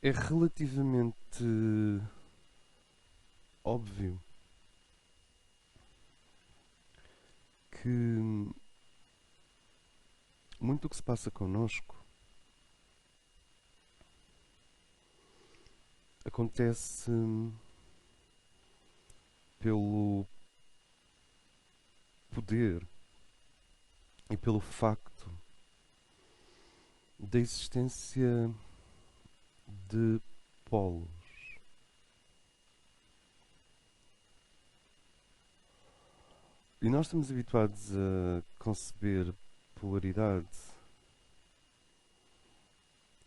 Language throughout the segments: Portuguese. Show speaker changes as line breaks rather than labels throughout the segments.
é relativamente óbvio que muito do que se passa connosco acontece pelo poder e pelo facto da existência de polos. E nós estamos habituados a conceber polaridade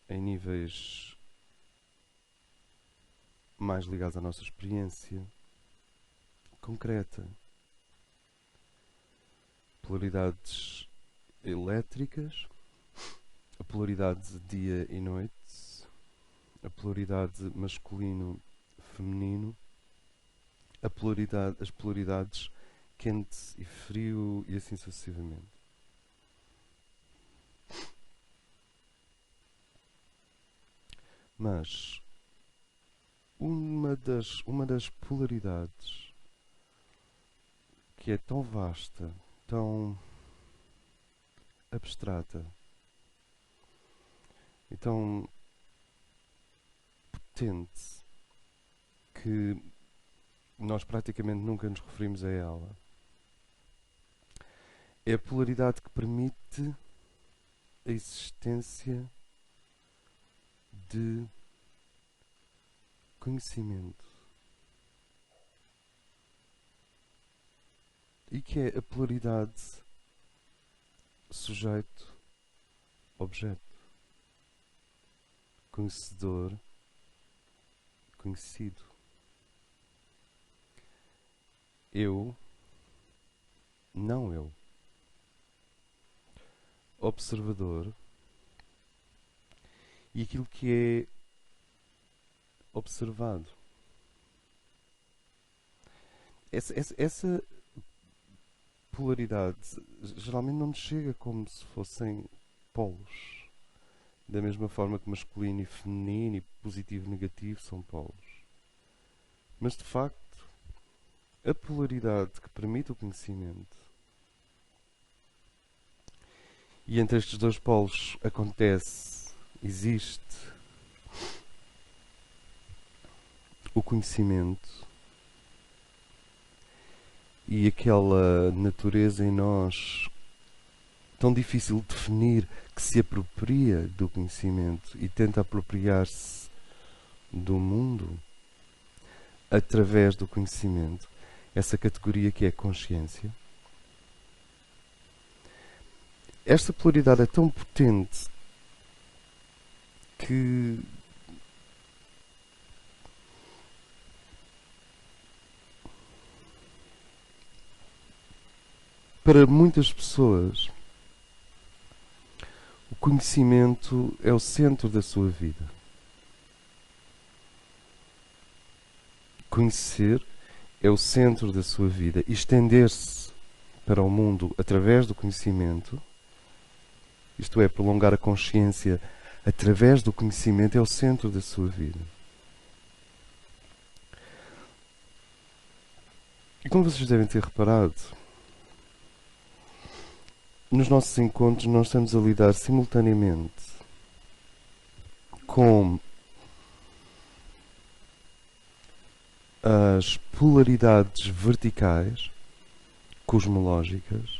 em níveis mais ligados à nossa experiência concreta. Polaridades elétricas, a polaridade de dia e noite, a polaridade masculino-feminino, as polaridades quente e frio e assim sucessivamente. Mas uma das polaridades que é tão vasta, tão abstrata e tão potente que nós praticamente nunca nos referimos a ela, é a polaridade que permite a existência de conhecimento. E que é a polaridade sujeito-objeto. Conhecedor-conhecido. Eu, não eu. Observador e aquilo que é observado. Essa polaridade geralmente não nos chega como se fossem polos. Da mesma forma que masculino e feminino e positivo e negativo são polos. Mas de facto, a polaridade que permite o conhecimento, e entre estes dois polos existe o conhecimento e aquela natureza em nós tão difícil de definir que se apropria do conhecimento e tenta apropriar-se do mundo através do conhecimento, essa categoria que é a consciência. Esta polaridade é tão potente que para muitas pessoas o conhecimento é o centro da sua vida. Conhecer é o centro da sua vida. Estender-se para o mundo através do conhecimento, isto é, prolongar a consciência através do conhecimento, é o centro da sua vida. E como vocês devem ter reparado, nos nossos encontros nós estamos a lidar simultaneamente com as polaridades verticais, cosmológicas,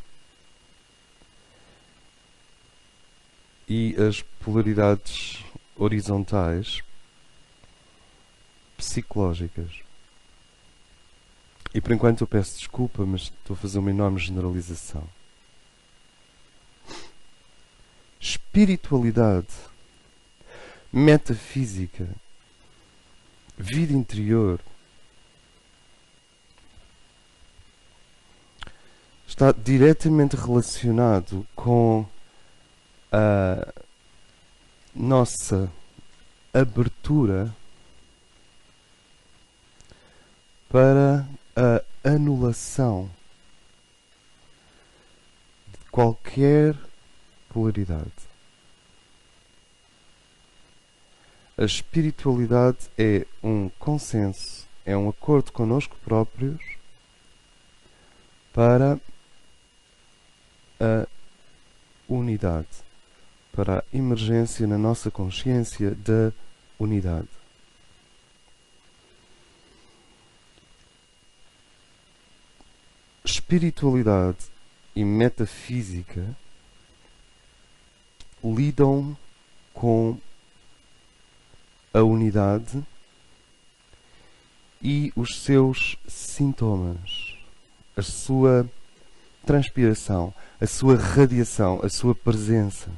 e as polaridades horizontais, psicológicas. E por enquanto eu peço desculpa, mas estou a fazer uma enorme generalização. Espiritualidade, metafísica, vida interior, está diretamente relacionado com a nossa abertura para a anulação de qualquer polaridade. A espiritualidade é um consenso, é um acordo connosco próprios para a unidade, para a emergência na nossa consciência da unidade. Espiritualidade e metafísica lidam com a unidade e os seus sintomas, a sua transpiração, a sua radiação, a sua presença.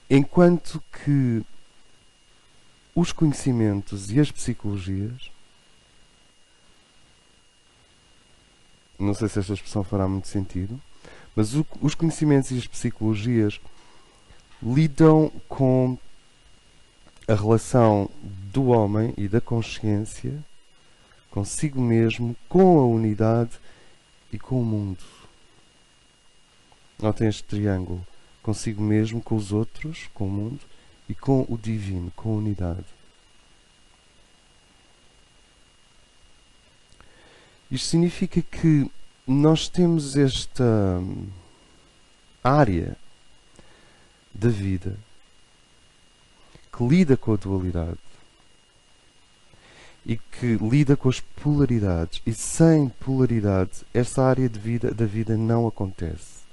Enquanto que os conhecimentos e as psicologias, não sei se esta expressão fará muito sentido, mas os conhecimentos e as psicologias lidam com a relação do homem e da consciência consigo mesmo, com a unidade e com o mundo. Notem este triângulo: consigo mesmo, com os outros, com o mundo e com o divino, com a unidade. Isto significa que nós temos esta área da vida que lida com a dualidade e que lida com as polaridades. E sem polaridade, esta área da vida não acontece.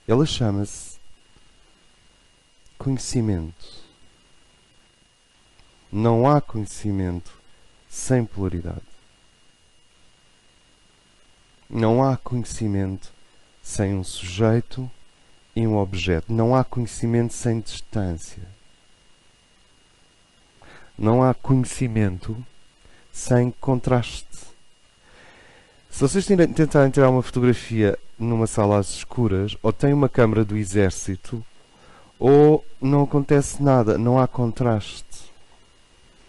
Ela chama-se conhecimento. Não há conhecimento sem polaridade. Não há conhecimento sem um sujeito e um objeto. Não há conhecimento sem distância. Não há conhecimento sem contraste. Se vocês tentarem tirar uma fotografia numa sala às escuras, ou têm uma câmara do exército, ou não acontece nada, não há contraste.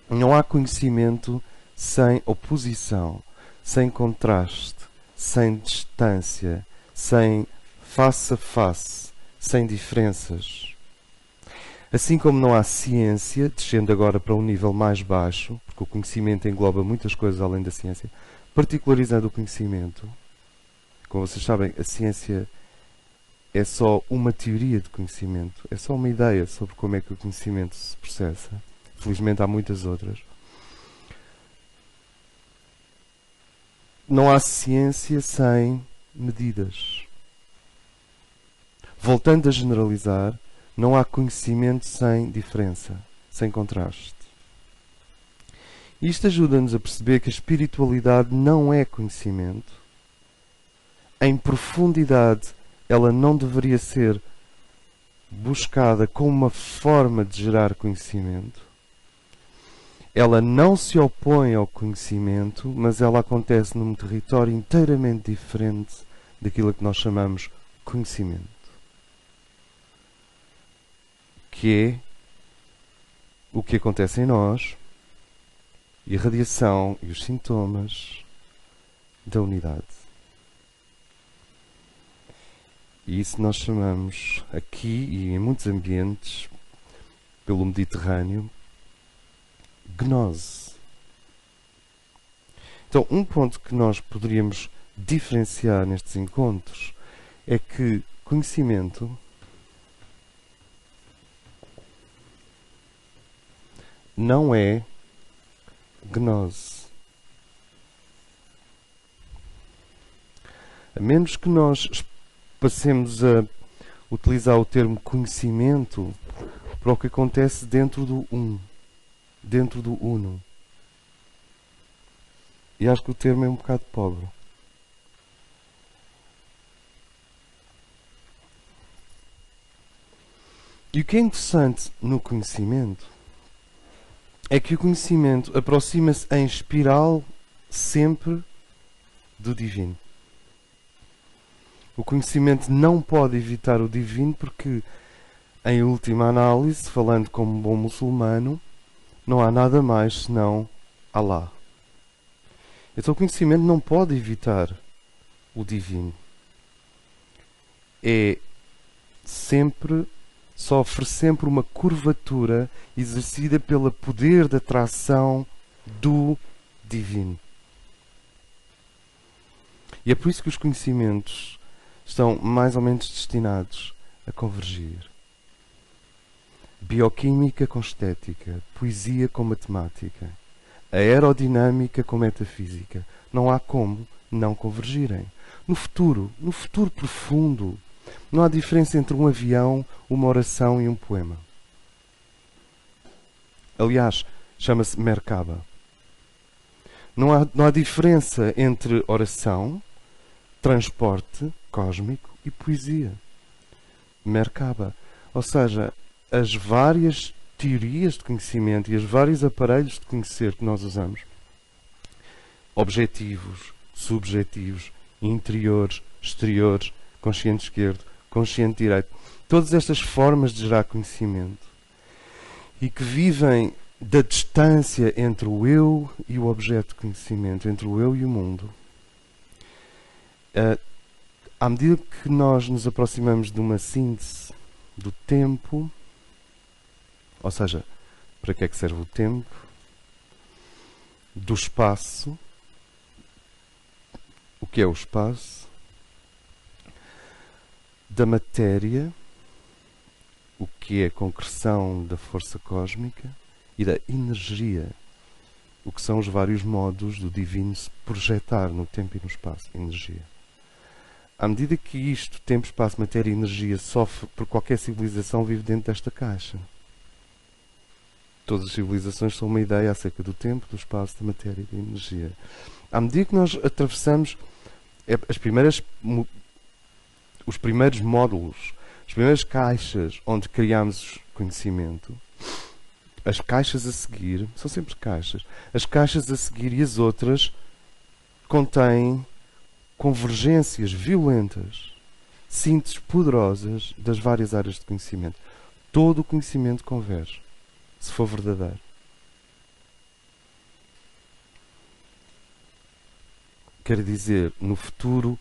Não há conhecimento sem oposição, sem contraste, sem distância, sem face a face, sem diferenças. Assim como não há ciência, descendo agora para um nível mais baixo, porque o conhecimento engloba muitas coisas além da ciência, particularizando o conhecimento. Como vocês sabem, a ciência é só uma teoria de conhecimento, é só uma ideia sobre como é que o conhecimento se processa. Felizmente há muitas outras. Não há ciência sem medidas. Voltando a generalizar, não há conhecimento sem diferença, sem contraste. Isto ajuda-nos a perceber que a espiritualidade não é conhecimento. Em profundidade, ela não deveria ser buscada como uma forma de gerar conhecimento. Ela não se opõe ao conhecimento, mas ela acontece num território inteiramente diferente daquilo que nós chamamos conhecimento. Que é o que acontece em nós, e a radiação e os sintomas da unidade. E isso nós chamamos aqui e em muitos ambientes, pelo Mediterrâneo, gnose. Então, um ponto que nós poderíamos diferenciar nestes encontros é que conhecimento não é gnose. A menos que nós passemos a utilizar o termo conhecimento para o que acontece dentro do dentro do uno. E acho que o termo é um bocado pobre. E o que é interessante no conhecimento é que o conhecimento aproxima-se em espiral sempre do divino. O conhecimento não pode evitar o divino porque, em última análise, falando como um bom muçulmano, não há nada mais senão Allah. Então o conhecimento não pode evitar o divino. É sempre sofre sempre uma curvatura exercida pelo poder de atração do divino. E é por isso que os conhecimentos estão mais ou menos destinados a convergir. Bioquímica com estética, poesia com matemática, aerodinâmica com metafísica. Não há como não convergirem. No futuro profundo, não há diferença entre um avião, uma oração e um poema. Aliás, chama-se Merkaba. Não há diferença entre oração, transporte cósmico e poesia. Merkaba. Ou seja, as várias teorias de conhecimento e os vários aparelhos de conhecer que nós usamos, objetivos, subjetivos, interiores, exteriores, consciente esquerdo, consciente direito, todas estas formas de gerar conhecimento e que vivem da distância entre o eu e o objeto de conhecimento, entre o eu e o mundo. À medida que nós nos aproximamos de uma síntese do tempo, ou seja, para que é que serve o tempo, do espaço, o que é o espaço, da matéria, o que é a concreção da força cósmica, e da energia, o que são os vários modos do divino se projetar no tempo e no espaço, energia. À medida que isto, tempo, espaço, matéria e energia, sofre por qualquer civilização, vive dentro desta caixa. Todas as civilizações são uma ideia acerca do tempo, do espaço, da matéria e da energia. À medida que nós atravessamos os primeiros módulos, as primeiras caixas onde criamos conhecimento, as caixas a seguir são sempre caixas. As caixas a seguir e as outras contêm convergências violentas, sínteses poderosas das várias áreas de conhecimento. Todo o conhecimento converge, se for verdadeiro. Quer dizer, no futuro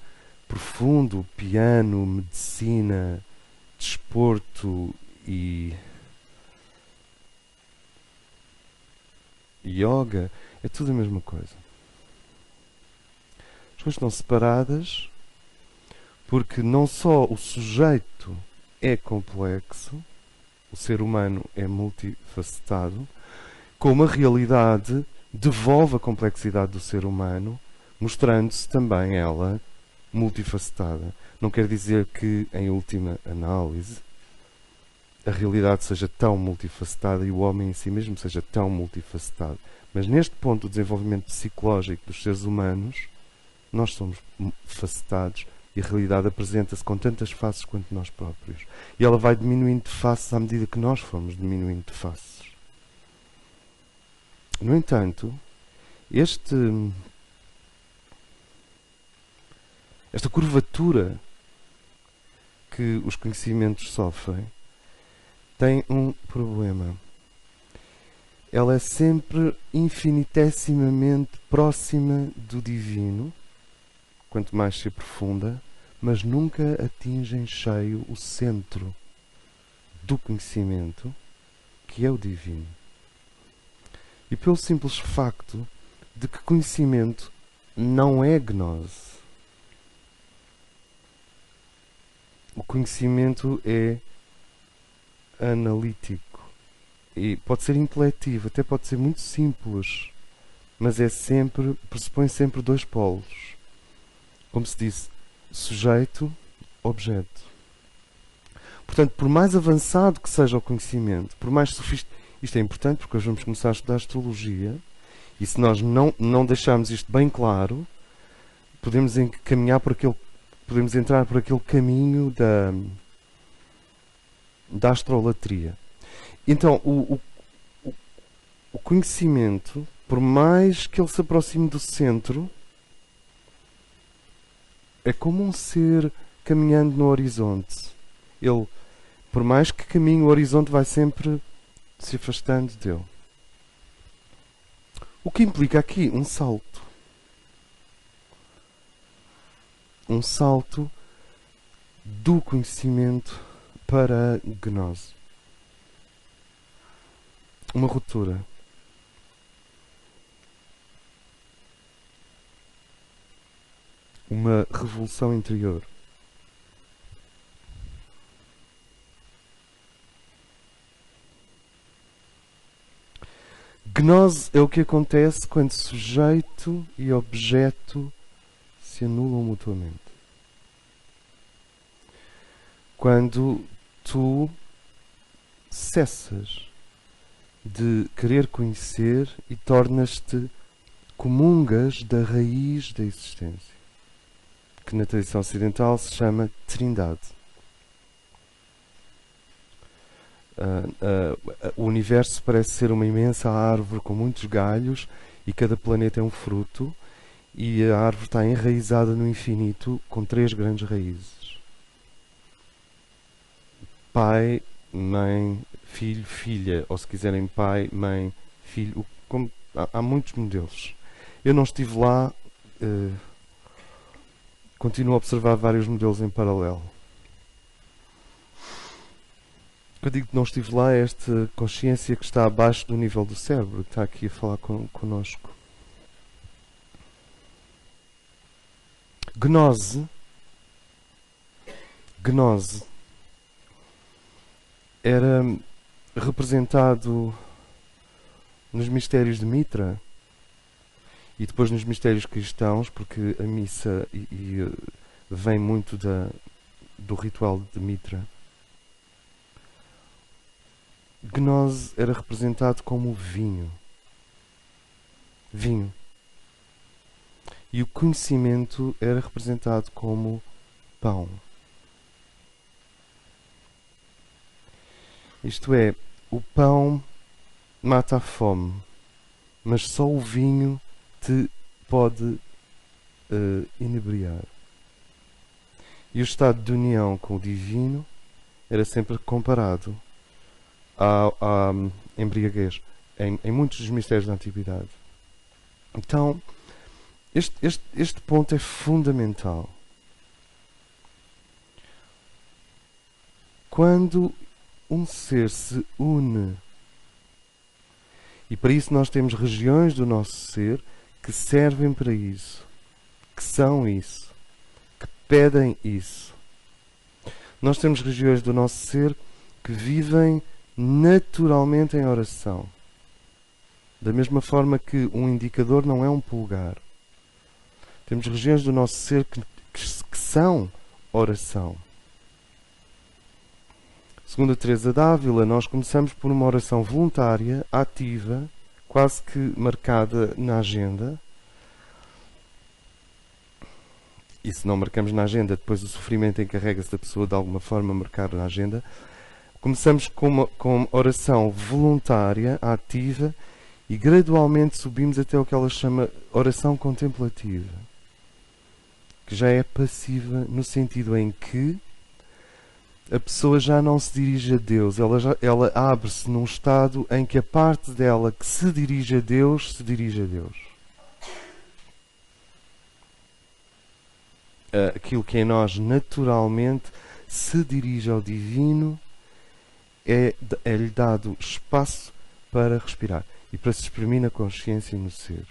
profundo, piano, medicina, desporto e yoga, é tudo a mesma coisa. As coisas estão separadas porque não só o sujeito é complexo, o ser humano é multifacetado, como a realidade devolve a complexidade do ser humano, mostrando-se também ela multifacetada. Não quer dizer que, em última análise, a realidade seja tão multifacetada e o homem em si mesmo seja tão multifacetado. Mas neste ponto do desenvolvimento psicológico dos seres humanos, nós somos facetados e a realidade apresenta-se com tantas faces quanto nós próprios. E ela vai diminuindo de faces à medida que nós formos diminuindo de faces. No entanto, esta curvatura que os conhecimentos sofrem tem um problema. Ela é sempre infinitesimamente próxima do divino, quanto mais se aprofunda, mas nunca atinge em cheio o centro do conhecimento, que é o divino. E pelo simples facto de que conhecimento não é gnose. O conhecimento é analítico e pode ser intelectivo, até pode ser muito simples, mas pressupõe sempre dois polos. Como se disse, sujeito, objeto. Portanto, por mais avançado que seja o conhecimento, por mais sofisticado, isto é importante porque hoje vamos começar a estudar astrologia, e se nós não deixarmos isto bem claro, podemos entrar por aquele caminho da astrolatria. Então, o conhecimento, por mais que ele se aproxime do centro, é como um ser caminhando no horizonte. Ele, por mais que caminhe, o horizonte vai sempre se afastando dele. O que implica aqui um salto. Um salto do conhecimento para a gnose. Uma ruptura. Uma revolução interior. Gnose é o que acontece quando sujeito e objeto se anulam mutuamente. Quando tu cessas de querer conhecer e tornas-te comungas da raiz da existência, que na tradição ocidental se chama Trindade. O universo parece ser uma imensa árvore com muitos galhos e cada planeta é um fruto, e a árvore está enraizada no infinito com 3 grandes raízes: pai, mãe, filho, filha, ou se quiserem pai, mãe, filho. Há muitos modelos. Eu não estive lá, continuo a observar vários modelos em paralelo. Eu digo que não estive lá, é esta consciência que está abaixo do nível do cérebro, que está aqui a falar connosco. Gnose era representado nos mistérios de Mitra e depois nos mistérios cristãos, porque a missa vem muito do ritual de Mitra. Gnose era representado como vinho. E o conhecimento era representado como pão. Isto é, o pão mata a fome, mas só o vinho te pode inebriar. E o estado de união com o divino era sempre comparado à embriaguez em muitos dos mistérios da antiguidade. Então, este ponto é fundamental. Quando um ser se une, e para isso nós temos regiões do nosso ser que servem para isso, que são isso, que pedem isso. Nós temos regiões do nosso ser que vivem naturalmente em oração. Da mesma forma que um indicador não é um polegar. Temos regiões do nosso ser que são oração. Segundo a Teresa d'Ávila, nós começamos por uma oração voluntária, ativa, quase que marcada na agenda. E se não marcamos na agenda, depois o sofrimento encarrega-se da pessoa de alguma forma marcar na agenda. Começamos com oração voluntária, ativa, e gradualmente subimos até o que ela chama oração contemplativa, que já é passiva no sentido em que a pessoa já não se dirige a Deus, ela abre-se num estado em que a parte dela que se dirige a Deus, se dirige a Deus. Aquilo que em nós naturalmente se dirige ao divino é-lhe dado espaço para respirar e para se exprimir na consciência e no ser.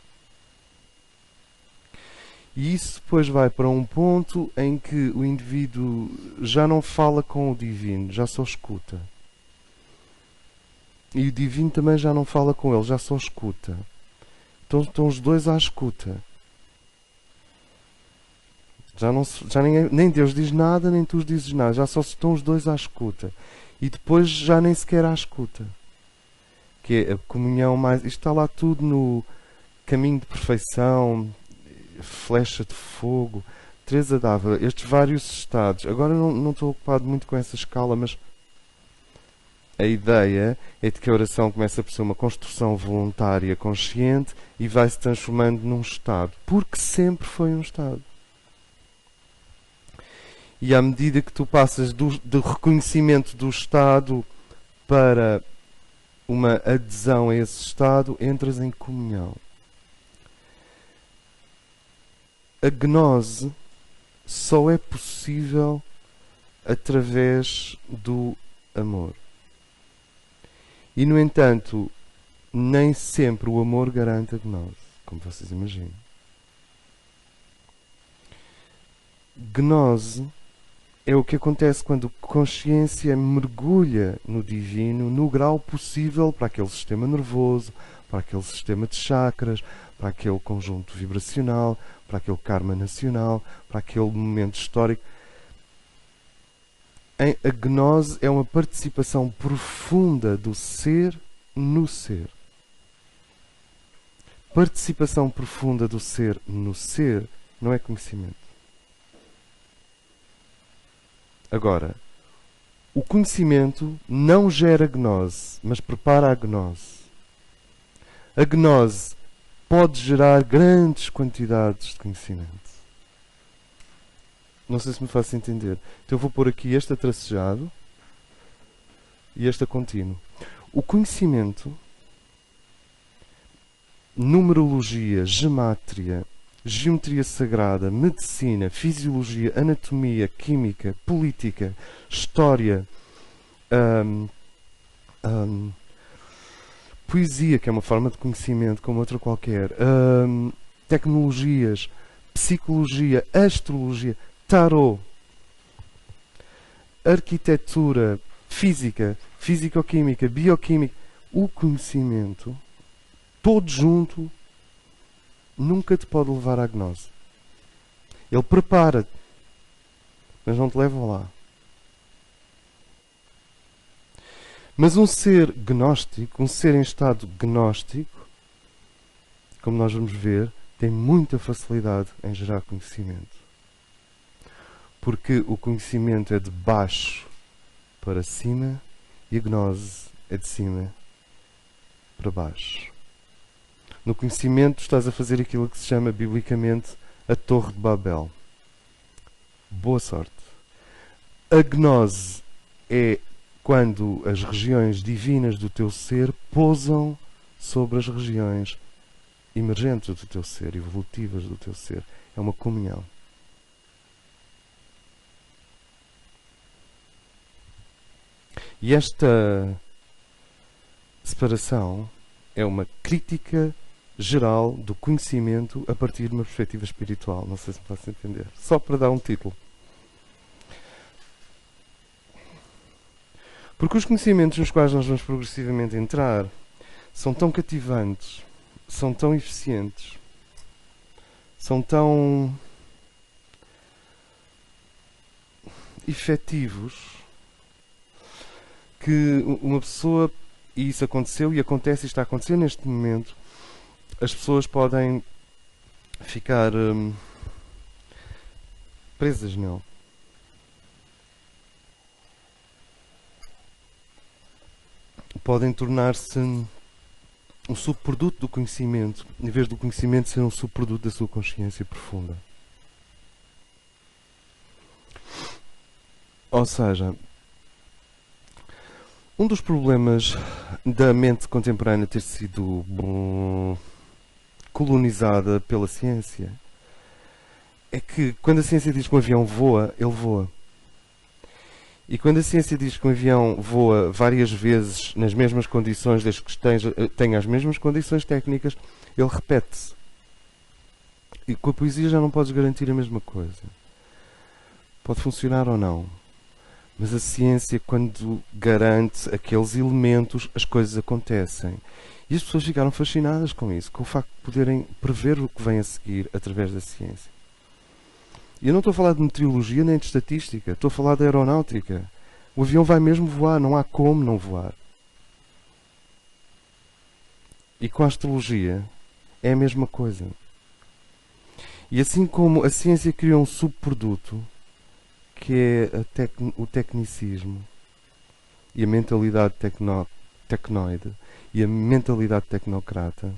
E isso depois vai para um ponto em que o indivíduo já não fala com o divino, já só escuta. E o divino também já não fala com ele, já só escuta. Então estão os dois à escuta. Já nem Deus diz nada, nem tu dizes nada, já só estão os dois à escuta. E depois já nem sequer à escuta. Que é a comunhão mais... Isto está lá tudo no caminho de perfeição, flecha de fogo. Teresa d'Ávila, estes vários estados. Agora não estou ocupado muito com essa escala, mas a ideia é de que a oração começa por ser uma construção voluntária, consciente, e vai se transformando num estado. Porque sempre foi um estado. E à medida que tu passas do reconhecimento do estado para uma adesão a esse estado, entras em comunhão. A gnose só é possível através do amor. E, no entanto, nem sempre o amor garante a gnose, como vocês imaginam. Gnose é o que acontece quando a consciência mergulha no divino no grau possível para aquele sistema nervoso, para aquele sistema de chakras, para aquele conjunto vibracional, para aquele karma nacional, para aquele momento histórico. A gnose é uma participação profunda do ser no ser. Participação profunda do ser no ser não é conhecimento. Agora, o conhecimento não gera gnose, mas prepara a gnose. A gnose pode gerar grandes quantidades de conhecimento. Não sei se me faço entender. Então eu vou pôr aqui este a tracejado e este a contínuo. O conhecimento, numerologia, gemátria, geometria sagrada, medicina, fisiologia, anatomia, química, política, história, poesia, que é uma forma de conhecimento como outra qualquer, tecnologias, psicologia, astrologia, tarot, arquitetura, física, fisicoquímica, bioquímica, o conhecimento, todo junto, nunca te pode levar à gnose. Ele prepara-te, mas não te leva lá. Mas um ser gnóstico, um ser em estado gnóstico, como nós vamos ver, tem muita facilidade em gerar conhecimento. Porque o conhecimento é de baixo para cima e a gnose é de cima para baixo. No conhecimento estás a fazer aquilo que se chama biblicamente a Torre de Babel. Boa sorte. A gnose é quando as regiões divinas do teu ser pousam sobre as regiões emergentes do teu ser, evolutivas do teu ser. É uma comunhão. E esta separação é uma crítica geral do conhecimento a partir de uma perspectiva espiritual. Não sei se me faço entender. Só para dar um título. Porque os conhecimentos nos quais nós vamos progressivamente entrar são tão cativantes, são tão eficientes, são tão efetivos, que uma pessoa, e isso aconteceu e acontece e está a acontecer neste momento, as pessoas podem ficar presas nele. Podem tornar-se um subproduto do conhecimento, em vez do conhecimento ser um subproduto da sua consciência profunda. Ou seja, um dos problemas da mente contemporânea ter sido colonizada pela ciência é que quando a ciência diz que um avião voa, ele voa. E quando a ciência diz que um avião voa várias vezes nas mesmas condições, desde que tenha as mesmas condições técnicas, ele repete-se. E com a poesia já não podes garantir a mesma coisa. Pode funcionar ou não. Mas a ciência, quando garante aqueles elementos, as coisas acontecem. E as pessoas ficaram fascinadas com isso, com o facto de poderem prever o que vem a seguir através da ciência. E eu não estou a falar de meteorologia nem de estatística, estou a falar de aeronáutica. O avião vai mesmo voar, não há como não voar. E com a astrologia é a mesma coisa. E assim como a ciência criou um subproduto, que é o tecnicismo e a mentalidade tecnoide e a mentalidade tecnocrata,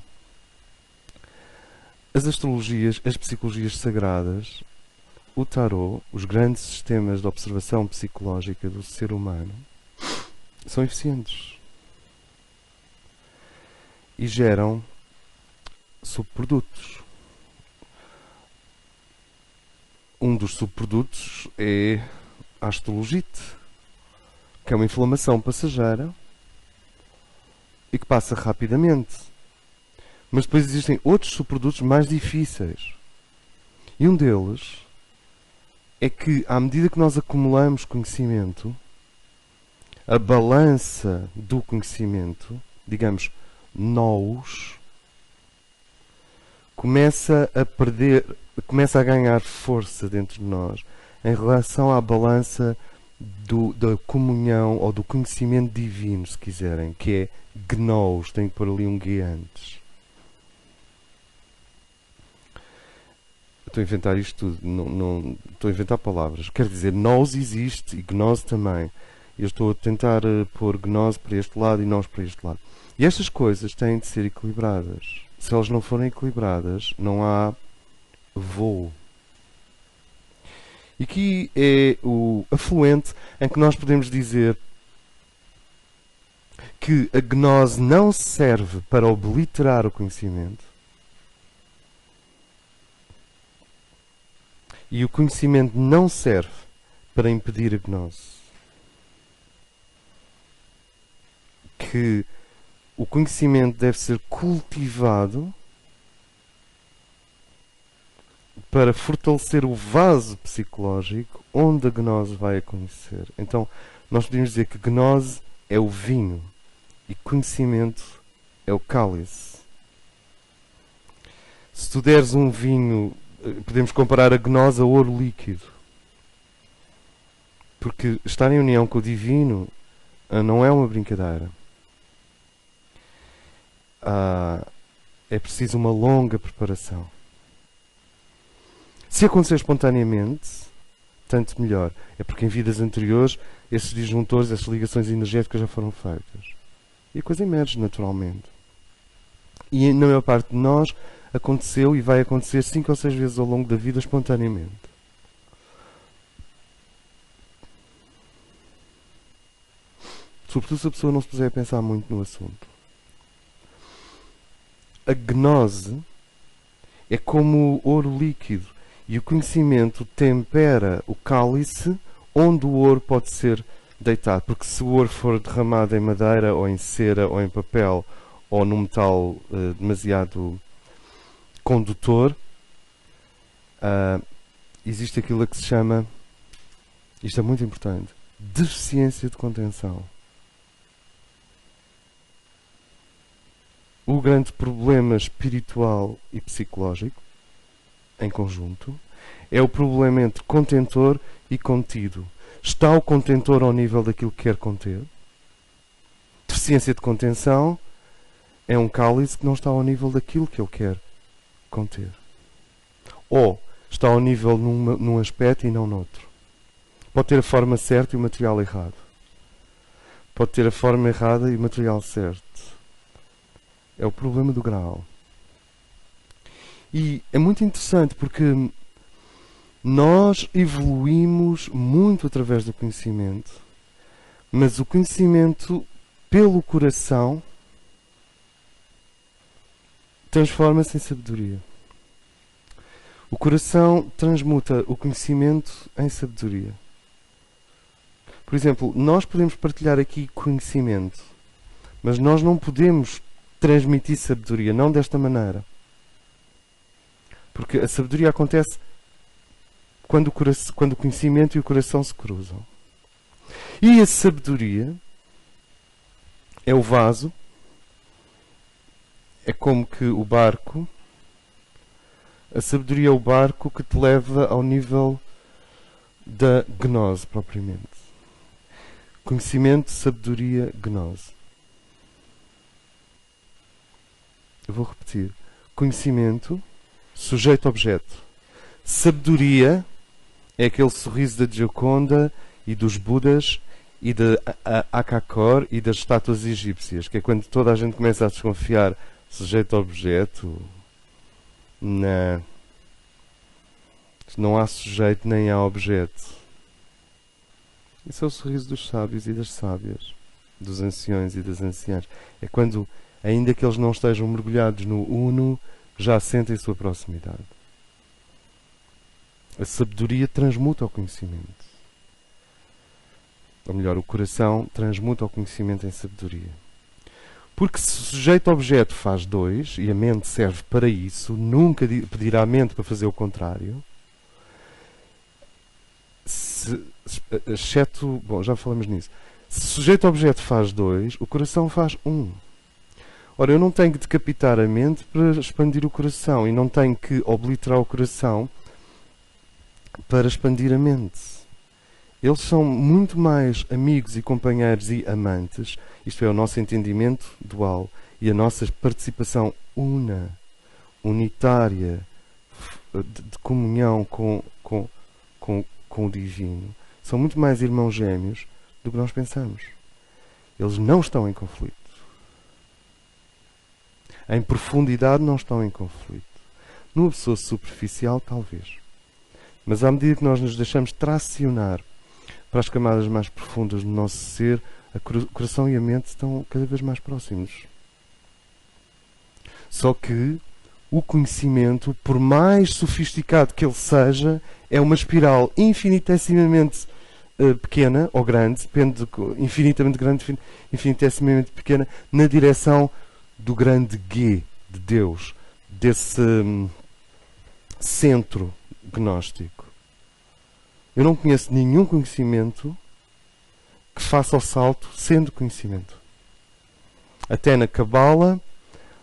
as astrologias, as psicologias sagradas, o tarot, os grandes sistemas de observação psicológica do ser humano, são eficientes e geram subprodutos. Um dos subprodutos é a histologite, que é uma inflamação passageira e que passa rapidamente. Mas depois existem outros subprodutos mais difíceis. E um deles é que, à medida que nós acumulamos conhecimento, a balança do conhecimento, digamos, nous, começa a ganhar força dentro de nós em relação à balança da comunhão ou do conhecimento divino, se quiserem, que é gnós, tem que pôr ali um G antes. Estou a inventar isto tudo, não estou a inventar palavras. Quer dizer, nous existe e gnose também. Eu estou a tentar pôr gnose para este lado e nós para este lado. E estas coisas têm de ser equilibradas. Se elas não forem equilibradas, não há voo. E aqui é o afluente em que nós podemos dizer que a gnose não serve para obliterar o conhecimento e o conhecimento não serve para impedir a gnose. Que o conhecimento deve ser cultivado para fortalecer o vaso psicológico onde a gnose vai acontecer. Então, nós podemos dizer que gnose é o vinho e conhecimento é o cálice. Se tu deres um vinho, podemos comparar a gnose a ouro líquido. Porque estar em união com o divino não é uma brincadeira. É preciso uma longa preparação. Se acontecer espontaneamente, tanto melhor. É porque em vidas anteriores esses disjuntores, essas ligações energéticas já foram feitas. E a coisa emerge naturalmente. E na maior parte de nós aconteceu e vai acontecer 5 ou 6 vezes ao longo da vida espontaneamente. Sobretudo se a pessoa não se puser a pensar muito no assunto. A gnose é como ouro líquido e o conhecimento tempera o cálice onde o ouro pode ser deitado. Porque se o ouro for derramado em madeira ou em cera ou em papel ou num metal demasiado condutor, existe aquilo que se chama, isto é muito importante, deficiência de contenção. O grande problema espiritual e psicológico, em conjunto, é o problema entre contentor e contido. Está o contentor ao nível daquilo que quer conter? Deficiência de contenção é um cálice que não está ao nível daquilo que ele quer conter. Ou está ao nível num aspecto e não noutro. Pode ter a forma certa e o material errado. Pode ter a forma errada e o material certo. É o problema do grau. E é muito interessante porque nós evoluímos muito através do conhecimento, mas o conhecimento pelo coração transforma-se em sabedoria. O coração transmuta o conhecimento em sabedoria. Por exemplo, nós podemos partilhar aqui conhecimento, mas nós não podemos transmitir sabedoria, não desta maneira. Porque a sabedoria acontece quando o conhecimento e o coração se cruzam. E a sabedoria é o vaso, é como que o barco, a sabedoria é o barco que te leva ao nível da gnose propriamente. Conhecimento, sabedoria, gnose. Eu vou repetir. Conhecimento, sujeito-objeto. Sabedoria é aquele sorriso da Gioconda e dos Budas e da Akakor e das estátuas egípcias, que é quando toda a gente começa a desconfiar sujeito-objeto. Não há sujeito nem há objeto. Esse é o sorriso dos sábios e das sábias, dos anciões e das anciãs. É quando, ainda que eles não estejam mergulhados no uno, já sentem sua proximidade. A sabedoria transmuta o conhecimento. ou melhor, o coração transmuta o conhecimento em sabedoria. Porque se o sujeito-objeto faz dois, e a mente serve para isso, nunca pedirá à mente para fazer o contrário, exceto, bom, já falamos nisso. Se o sujeito-objeto faz dois, o coração faz um. Ora, eu não tenho que decapitar a mente para expandir o coração, e não tenho que obliterar o coração para expandir a mente. Eles são muito mais amigos e companheiros e amantes, isto é, o nosso entendimento dual e a nossa participação unitária, de comunhão com o divino. São muito mais irmãos gêmeos do que nós pensamos. Eles não estão em conflito. Em profundidade não estão em conflito. Numa pessoa superficial, talvez. Mas à medida que nós nos deixamos tracionar para as camadas mais profundas do nosso ser, o coração e a mente estão cada vez mais próximos. Só que o conhecimento, por mais sofisticado que ele seja, é uma espiral infinitesimamente pequena ou grande, depende de infinitamente grande, infinitesimamente pequena, na direção do grande G de Deus, desse centro gnóstico. Eu não conheço nenhum conhecimento que faça o salto sendo conhecimento. Até na Cabala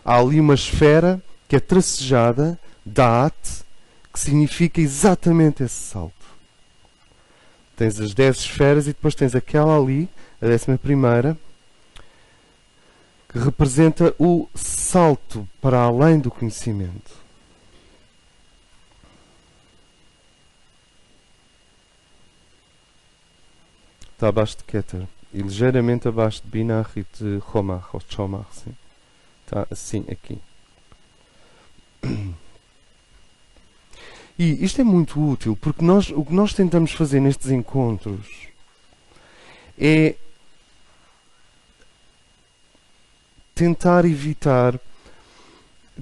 há ali uma esfera que é tracejada, Da'at, que significa exatamente esse salto. Tens as 10 esferas e depois tens aquela ali, a 11ª, que representa o salto para além do conhecimento. Está abaixo de Keter e ligeiramente abaixo de Binah e de Chomach, ou Chomach, sim. Está assim aqui. E isto é muito útil, porque o que nós tentamos fazer nestes encontros é tentar evitar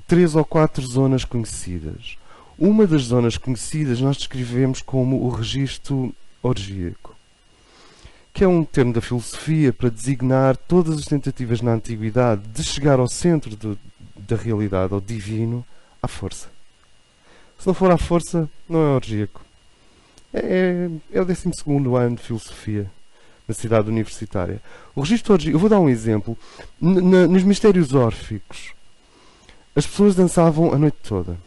3 ou 4 zonas conhecidas. Uma das zonas conhecidas nós descrevemos como o registro orgíaco, que é um termo da filosofia para designar todas as tentativas na antiguidade de chegar ao centro da realidade, ao divino, à força. Se não for à força, não é orgíaco. É o 12º ano de filosofia na cidade universitária. O registro orgíaco, eu vou dar um exemplo. Nos mistérios órficos, as pessoas dançavam a noite toda.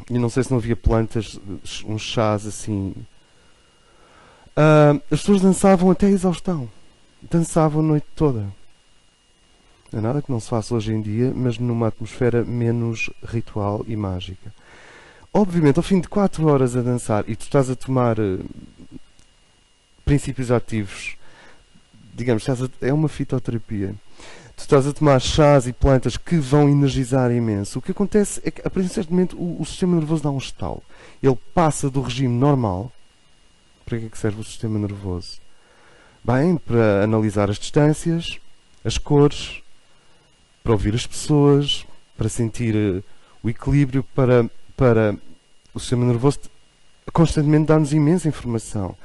E não sei se não havia plantas, uns chás assim. As pessoas dançavam até a exaustão. Dançavam a noite toda. Não é nada que não se faça hoje em dia, mas numa atmosfera menos ritual e mágica. Obviamente, ao fim de 4 horas a dançar, e tu estás a tomar princípios ativos, digamos, é uma fitoterapia. Tu estás a tomar chás e plantas que vão energizar imenso. O que acontece é que, a partir de certo momento, o sistema nervoso dá um estalo. Ele passa do regime normal. Para que é que serve o sistema nervoso? Bem, para analisar as distâncias, as cores, para ouvir as pessoas, para sentir o equilíbrio, para o sistema nervoso constantemente dar-nos imensa informação.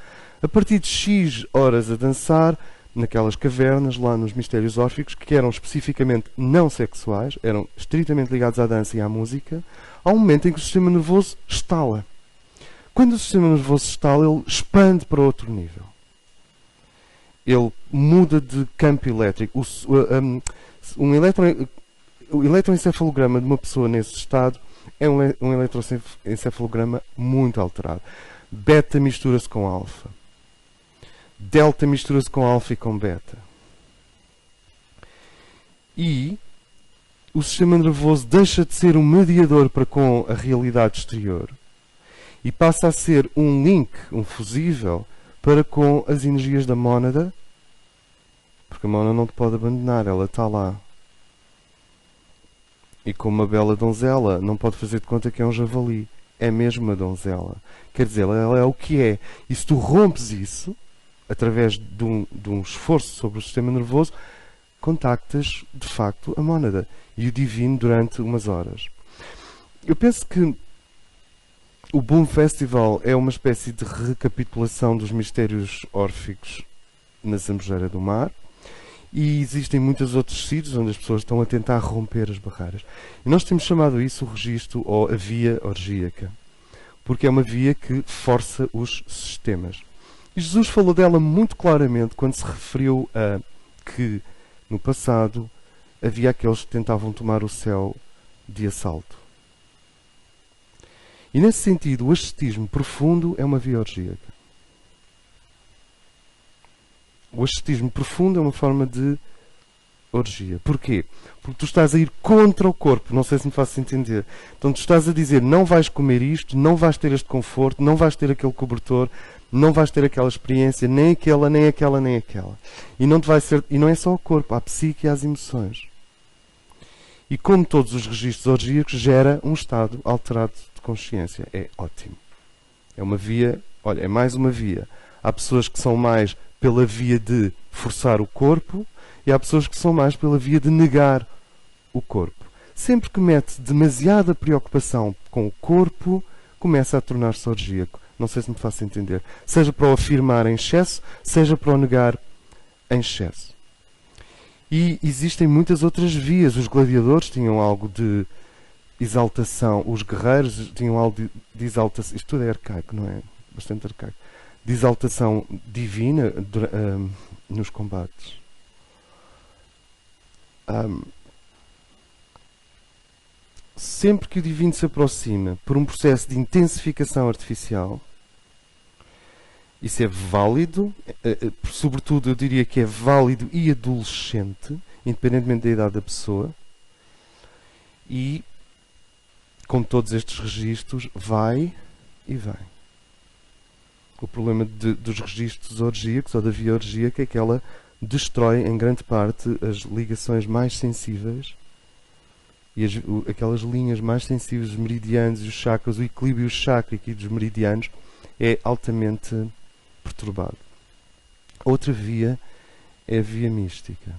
A partir de X horas a dançar, naquelas cavernas, lá nos mistérios órficos, que eram especificamente não sexuais, eram estritamente ligados à dança e à música, há um momento em que o sistema nervoso estala. Quando o sistema nervoso estala, ele expande para outro nível. Ele muda de campo elétrico. O eletroencefalograma de uma pessoa nesse estado é um eletroencefalograma muito alterado. Beta mistura-se com alfa. Delta mistura-se com alfa e com beta. E o sistema nervoso deixa de ser um mediador para com a realidade exterior e passa a ser um link, um fusível, para com as energias da mónada, porque a mónada não te pode abandonar, ela está lá. E como uma bela donzela, não pode fazer de conta que é um javali. É mesmo uma donzela. Quer dizer, ela é o que é. E se tu rompes isso, através de um esforço sobre o sistema nervoso, contactas, de facto, a mónada e o divino durante umas horas. Eu penso que O Boom Festival é uma espécie de recapitulação dos mistérios órficos na Zambujeira do Mar. E existem muitos outros sítios onde as pessoas estão a tentar romper as barreiras. E nós temos chamado isso o registro ou a via orgíaca, porque é uma via que força os sistemas. E Jesus falou dela muito claramente quando se referiu a que, no passado, havia aqueles que tentavam tomar o céu de assalto. E nesse sentido, o ascetismo profundo é uma via orgíaca. O ascetismo profundo é uma forma de orgia. Porquê? Porque tu estás a ir contra o corpo. Não sei se me faço entender. Então tu estás a dizer, não vais comer isto, não vais ter este conforto, não vais ter aquele cobertor, não vais ter aquela experiência, nem aquela, nem aquela, nem aquela. E não te vai ser, e não é só o corpo, há a psique e há as emoções. E como todos os registros orgíacos, gera um estado alterado de consciência. É ótimo. É uma via, olha, é mais uma via. Há pessoas que são mais pela via de forçar o corpo e há pessoas que são mais pela via de negar o corpo. Sempre que mete demasiada preocupação com o corpo, começa a tornar-se orgíaco. Não sei se me faço entender. Seja para o afirmar em excesso, seja para o negar em excesso. E existem muitas outras vias. Os gladiadores tinham algo de exaltação. Os guerreiros tinham algo de exaltação. Isto tudo é arcaico, não é? Bastante arcaico. De exaltação divina nos combates. Sempre que o divino se aproxima por um processo de intensificação artificial, isso é válido, sobretudo eu diria que é válido e adolescente, independentemente da idade da pessoa, e com todos estes registros vai e vem. O problema dos registros orgíacos ou da via orgíaca é que ela destrói em grande parte as ligações mais sensíveis e aquelas linhas mais sensíveis, os meridianos e os chakras, o equilíbrio chácrico dos meridianos é altamente perturbado. Outra via é a via mística,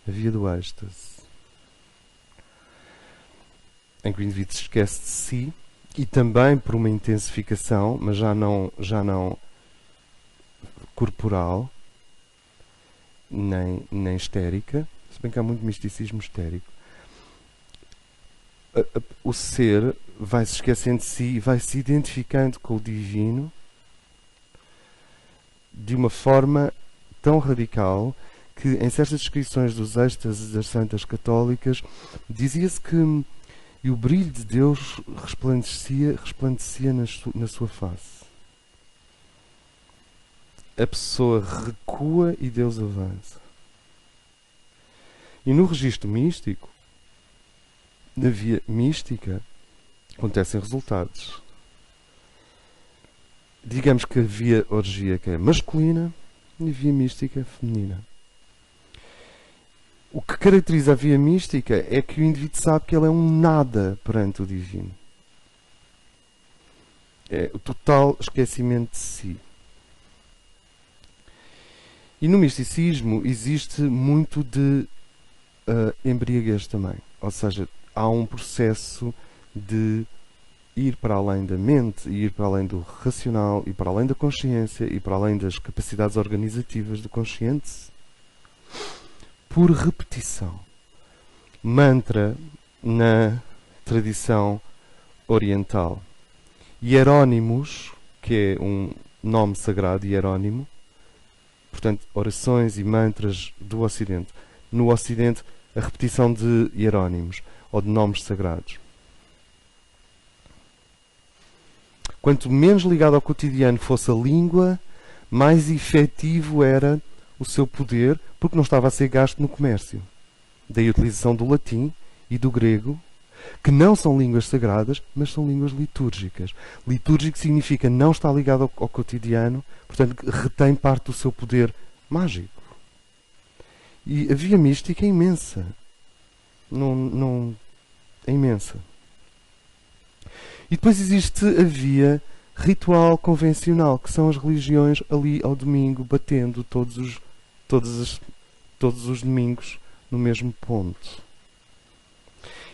a via do êxtase, em que o indivíduo se esquece de si e também por uma intensificação, mas já não corporal, nem histérica, se bem que há muito misticismo histérico. O ser vai se esquecendo de si e vai se identificando com o divino de uma forma tão radical que em certas descrições dos êxtases das santas católicas dizia-se que o brilho de Deus resplandecia na sua face. A pessoa recua e Deus avança. E no registro místico, na via mística, acontecem resultados. Digamos que a via orgíaca é masculina e a via mística é feminina. O que caracteriza a via mística é que o indivíduo sabe que ele é um nada perante o divino. É o total esquecimento de si. E no misticismo existe muito de embriaguez também. Ou seja, há um processo de ir para além da mente, ir para além do racional, ir para além da consciência, ir para além das capacidades organizativas do consciente, por repetição. Mantra na tradição oriental. Hierônimos, que é um nome sagrado, hierônimo, portanto, orações e mantras do Ocidente. No Ocidente, a repetição de hierônimos, ou de nomes sagrados. Quanto menos ligado ao cotidiano fosse a língua, mais efetivo era o seu poder, porque não estava a ser gasto no comércio. Daí a utilização do latim e do grego, que não são línguas sagradas, mas são línguas litúrgicas. Litúrgico significa não estar ligado ao cotidiano, portanto, retém parte do seu poder mágico. E a via mística é imensa. É imensa. E depois existe a via ritual convencional, que são as religiões ali ao domingo, batendo todos os domingos no mesmo ponto.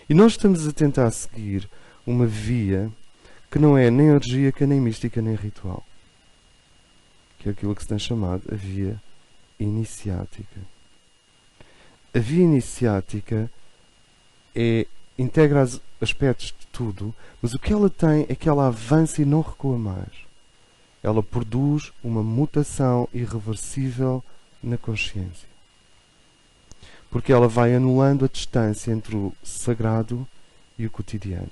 E nós estamos a tentar seguir uma via que não é nem orgíaca, nem mística, nem ritual. Que é aquilo que se tem chamado a via iniciática. A via iniciática integra aspectos de tudo, mas o que ela tem é que ela avança e não recua mais. Ela produz uma mutação irreversível na consciência. Porque ela vai anulando a distância entre o sagrado e o cotidiano.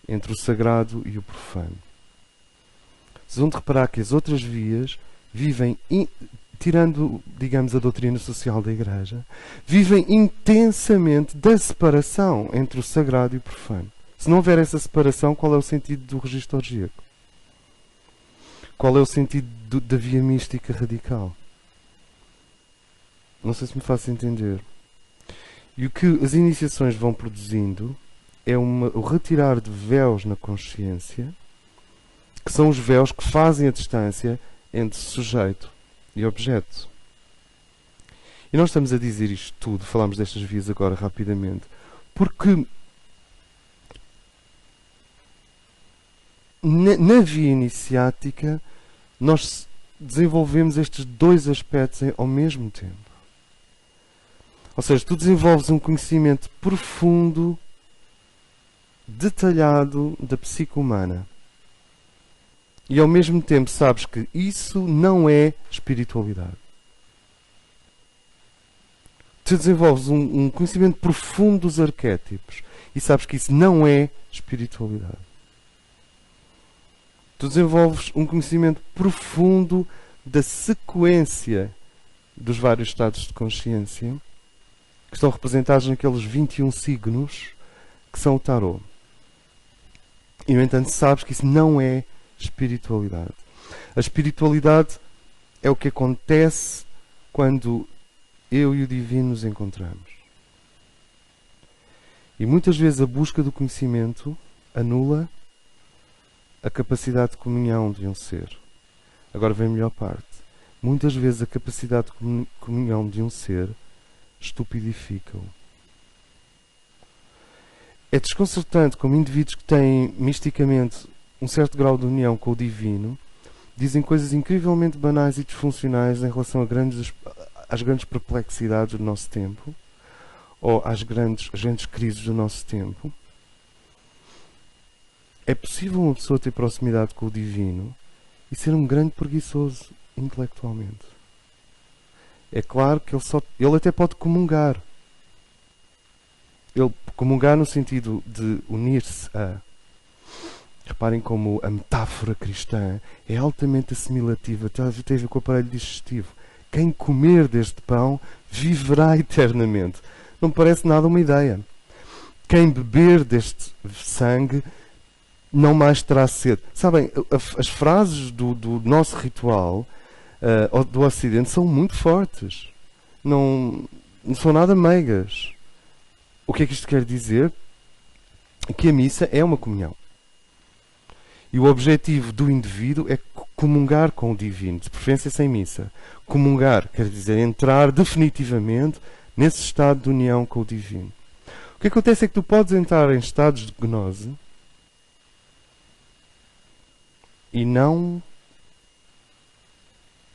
Entre o sagrado e o profano. Vocês vão reparar que as outras vias vivem, tirando, digamos, a doutrina social da Igreja, vivem intensamente da separação entre o sagrado e o profano. Se não houver essa separação, qual é o sentido do registro orgíaco? Qual é o sentido da via mística radical? Não sei se me faço entender. E o que as iniciações vão produzindo é o retirar de véus na consciência, que são os véus que fazem a distância entre sujeito e objeto. E nós estamos a dizer isto tudo, falamos destas vias agora rapidamente, porque na via iniciática nós desenvolvemos estes dois aspectos ao mesmo tempo. Ou seja, tu desenvolves um conhecimento profundo, detalhado da psique humana. E ao mesmo tempo sabes que isso não é espiritualidade. Tu desenvolves um conhecimento profundo dos arquétipos e sabes que isso não é espiritualidade. Tu desenvolves um conhecimento profundo da sequência dos vários estados de consciência que estão representados naqueles 21 signos que são o tarô. E, no entanto, sabes que isso não é espiritualidade. A espiritualidade é o que acontece quando eu e o divino nos encontramos. E muitas vezes a busca do conhecimento anula a capacidade de comunhão de um ser. Agora vem a melhor parte. Muitas vezes a capacidade de comunhão de um ser estupidifica-o. É desconcertante como indivíduos que têm misticamente um certo grau de união com o divino dizem coisas incrivelmente banais e disfuncionais em relação às grandes perplexidades do nosso tempo ou às grandes crises do nosso tempo. É possível uma pessoa ter proximidade com o divino e ser um grande preguiçoso intelectualmente. É claro que ele até pode comungar. Ele comungar no sentido de unir-se a... Reparem como a metáfora cristã é altamente assimilativa, tem a ver com o aparelho digestivo. Quem comer deste pão viverá eternamente. Não me parece nada uma ideia. Quem beber deste sangue não mais terá sede. Sabem, as frases do nosso ritual do Ocidente são muito fortes. Não são nada meigas. O que é que isto quer dizer? Que a missa é uma comunhão. E o objetivo do indivíduo é comungar com o divino, de preferência sem missa. Comungar quer dizer entrar definitivamente nesse estado de união com o divino. O que acontece é que tu podes entrar em estados de gnose e não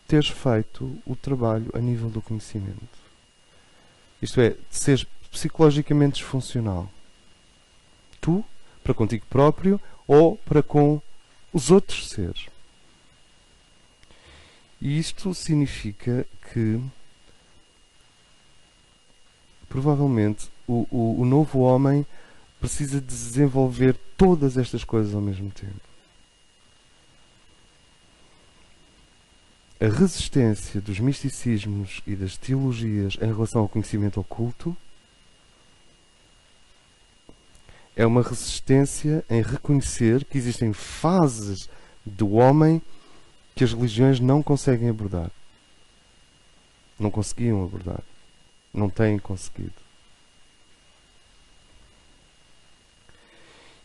teres feito o trabalho a nível do conhecimento. Isto é, de seres psicologicamente disfuncional. Tu, para contigo próprio, ou para com os outros seres. E isto significa que provavelmente o novo homem precisa desenvolver todas estas coisas ao mesmo tempo. A resistência dos misticismos e das teologias em relação ao conhecimento oculto é uma resistência em reconhecer que existem fases do homem que as religiões não conseguem abordar. Não conseguiam abordar. Não têm conseguido.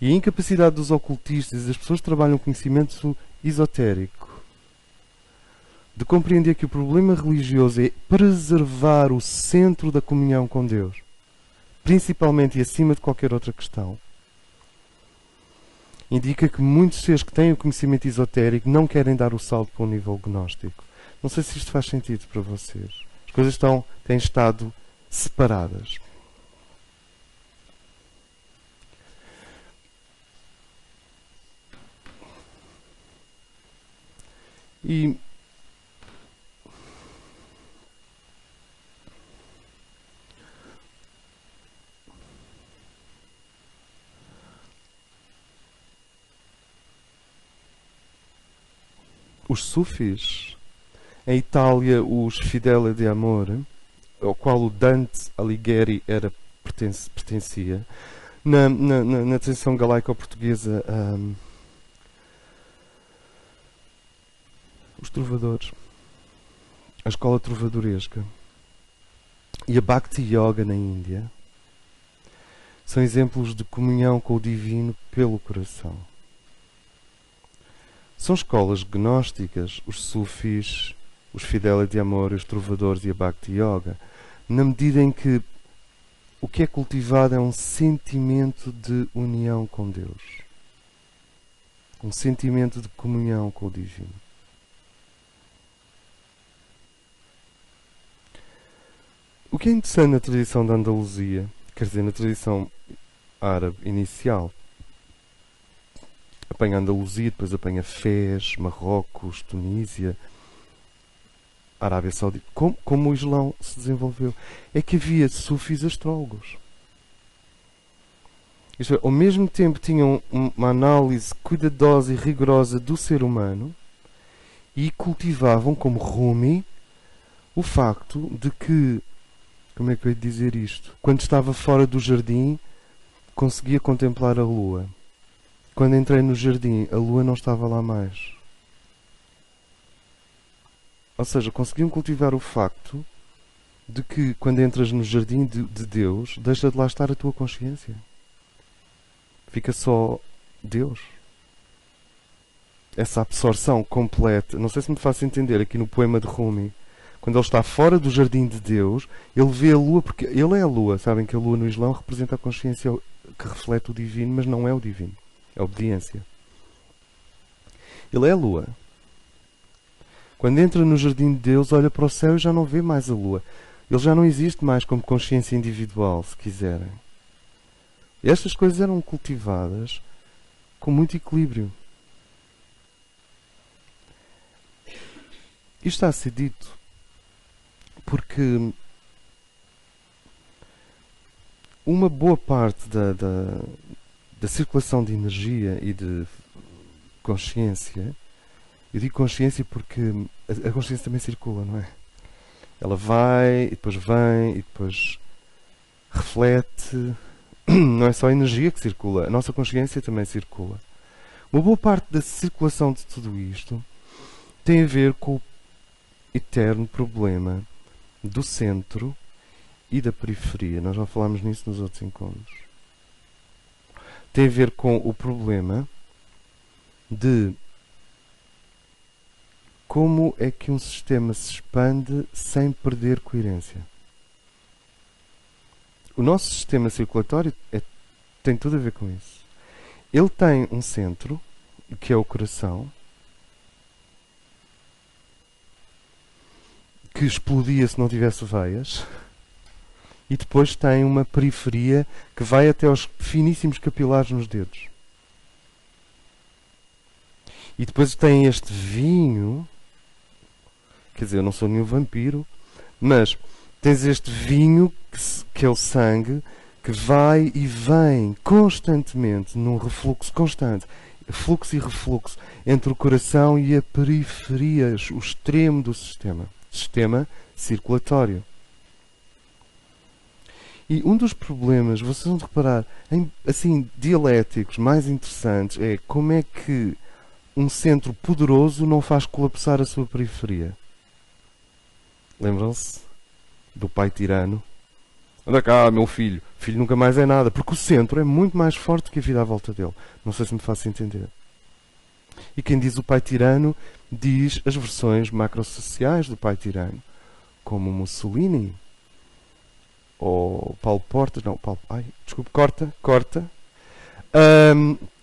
E a incapacidade dos ocultistas e das pessoas que trabalham conhecimento esotérico de compreender que o problema religioso é preservar o centro da comunhão com Deus, principalmente e acima de qualquer outra questão, indica que muitos seres que têm o conhecimento esotérico não querem dar o salto para o nível gnóstico. Não sei se isto faz sentido para vocês. As coisas têm estado separadas. E os sufis, em Itália, os Fideli de Amore, ao qual o Dante Alighieri pertencia, na tradição galaico-portuguesa, os trovadores, a escola trovadoresca e a Bhakti Yoga na Índia são exemplos de comunhão com o divino pelo coração. São escolas gnósticas, os sufis, os Fideli de Amor, os trovadores e a Bhakti Yoga, na medida em que o que é cultivado é um sentimento de união com Deus, um sentimento de comunhão com o divino. O que é interessante na tradição da Andaluzia, quer dizer, na tradição árabe inicial, apanha Andaluzia, depois apanha Fez, Marrocos, Tunísia, Arábia Saudita, como o Islão se desenvolveu, é que havia sufis astrólogos. Isto é, ao mesmo tempo tinham uma análise cuidadosa e rigorosa do ser humano e cultivavam, como Rumi, o facto de que, como é que eu ia dizer isto? Quando estava fora do jardim, conseguia contemplar a lua. Quando entrei no jardim, a lua não estava lá mais. Ou seja, conseguiam cultivar o facto de que quando entras no jardim de Deus, deixa de lá estar a tua consciência. Fica só Deus. Essa absorção completa. Não sei se me faço entender aqui no poema de Rumi. Quando ele está fora do jardim de Deus, ele vê a lua, porque ele é a lua. Sabem que a lua no Islão representa a consciência que reflete o divino, mas não é o divino. É a obediência. Ele é a lua. Quando entra no jardim de Deus, olha para o céu e já não vê mais a lua. Ele já não existe mais como consciência individual, se quiserem. E estas coisas eram cultivadas com muito equilíbrio. Isto está a ser dito porque uma boa parte da circulação de energia e de consciência, eu digo consciência porque a consciência também circula, não é? Ela vai, e depois vem, e depois reflete. Não é só a energia que circula, a nossa consciência também circula. Uma boa parte da circulação de tudo isto tem a ver com o eterno problema do centro e da periferia. Nós já falámos nisso nos outros encontros. Tem a ver com o problema de como é que um sistema se expande sem perder coerência. O nosso sistema circulatório tem tudo a ver com isso. Ele tem um centro, que é o coração, que explodia se não tivesse veias, e depois tem uma periferia que vai até aos finíssimos capilares nos dedos. E depois tem este vinho, quer dizer, eu não sou nenhum vampiro, mas tens este vinho que é o sangue, que vai e vem constantemente, num refluxo constante, fluxo e refluxo, entre o coração e a periferia, o extremo do sistema circulatório. E um dos problemas, vocês vão reparar, assim, dialéticos mais interessantes, é como é que um centro poderoso não faz colapsar a sua periferia. Lembram-se do pai tirano? Anda cá, meu filho. Filho nunca mais é nada, porque o centro é muito mais forte que a vida à volta dele. Não sei se me faço entender. E quem diz o pai tirano diz as versões macrosociais do pai tirano, como Mussolini ou Paulo Portas. Não, Paulo. Ai, desculpe, corta.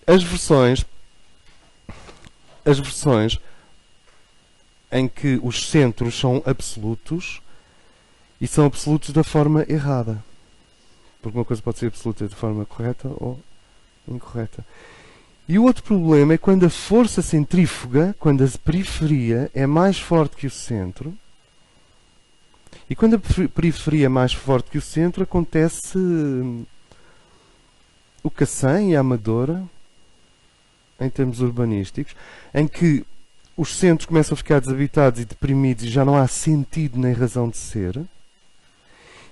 As versões em que os centros são absolutos e são absolutos da forma errada. Porque uma coisa pode ser absoluta de forma correta ou incorreta. E o outro problema é quando a força centrífuga, quando a periferia é mais forte que o centro. E quando a periferia é mais forte que o centro, acontece o Cacém e a Amadora, em termos urbanísticos, em que os centros começam a ficar desabitados e deprimidos e já não há sentido nem razão de ser.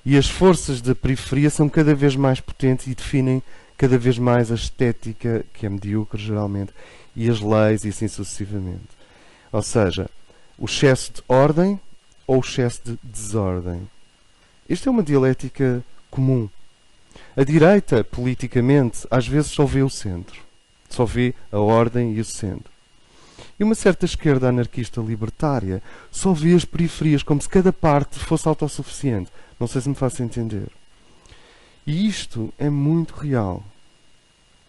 E as forças da periferia são cada vez mais potentes e definem cada vez mais a estética, que é medíocre geralmente, e as leis e assim sucessivamente. Ou seja, o excesso de ordem ou o excesso de desordem. Isto é uma dialética comum. A direita, politicamente, às vezes só vê o centro. Só vê a ordem e o centro. E uma certa esquerda anarquista libertária só vê as periferias como se cada parte fosse autossuficiente. Não sei se me faço entender. E isto é muito real.